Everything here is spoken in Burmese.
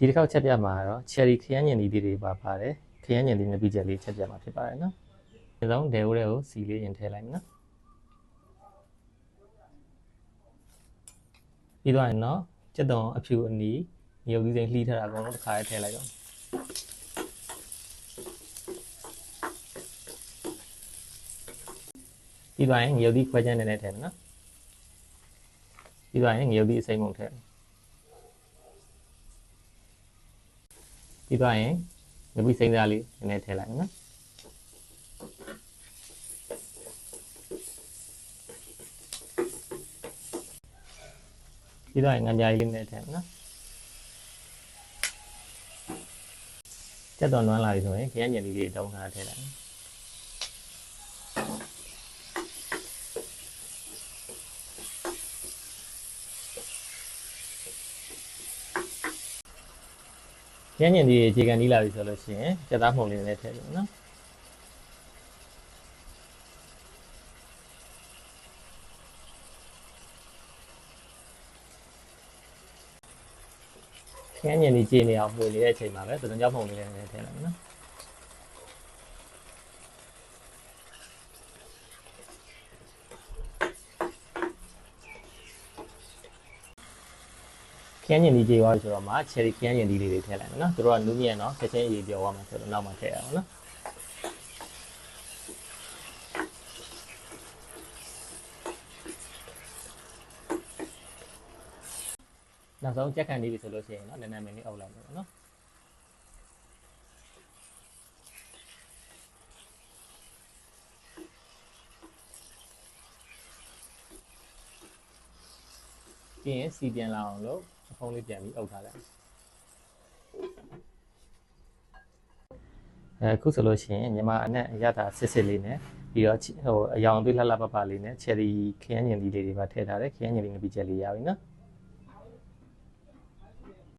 ဒီတစ်ခေါက်ချက်ပြမှာတော့ cherry ခရမ်းညင်သီးလေးတွေပါတယ်ခရမ်းညင်သီးနှစ်ပြည့်ချက်လေးချက်ပြမှာဖြစ်ပါတယ်နော်ဒီဆုံးဒဲဦးတွေကိုစီလေးရင်ထည့်လိုက်မယ်နော်ပြီးတော့ရင်တော့ကြက်သွန်အဖြူအနီမြုပ်သီးစိမ်းလှီးထားတာအကုန်လုံးတစ်ခါထည့်လိုက်တော့ပြီးတော့ရင်မြုပ်သီးခွဲချမ်းနဲ့ထည့်မယ်နော်ပြီးတော့ရင်မြုပ်သီးအစိမ်းမုံထည့်ပြီးတော့ရင်ငပိစိမ်းသားလေးနည်းနည်းထည့်လိုက်နော်ပြီးတော့ရင်ငံပြားလေးနည်းနည်းထည့်နော်ကြက်သွန်လွမ်းလာပြီဆိုရင်ခရမ်းညင်လေးတွေတုံးထားထည့်လိုက်ခရမ်းညင်လေးအခြေခံနီးလာပြီဆိုလို့ရှိရင်ကြက်သားမှုန်လေးနဲ့ထည့်လို့နော်ခရမ်းညင်လေးကြေနေအောင်မှုန်နေတဲ့အချိန်မှာပဲသဒ္ဒကြောက်မှုန်လေးနဲ့ထည့်လိုက်နော်ခရမ်းညင်သီးကြေသွားပြီဆိုတော့မှ cherry ခရမ်းညင်သီးလေးတွေထည့်လိုက်မယ်နော်သူတို့ကနူးညံ့တော့ချက်ချင်းရေပြောသွားမှာဆိုတော့နောက်မှထည့်ရအောင်နော်နောက်ဆုံးကြက်ခံနေပြီဆိုလို့ရှိရင်တော့နည်းနည်းမင်းလေးအုပ်လိုက်မယ်နော်ပြီးရင်စီပြန်လာအောင်လို့အဖုံးလေးပြန်ပြီးအုပ်ထားလိုက်အခုဆိုလို့ရှိရင်မြန်မာအနက်အရသာစစ်လေးနဲ့ပြီးတော့ဟိုအယောင်သွေးလှလှပပလေးနဲ့ cherry ခရမ်းညင်သီးလေးတွေပါထည့်ထားတယ်ခရမ်းညင်လေးငပိချက်လေးရပြီနော်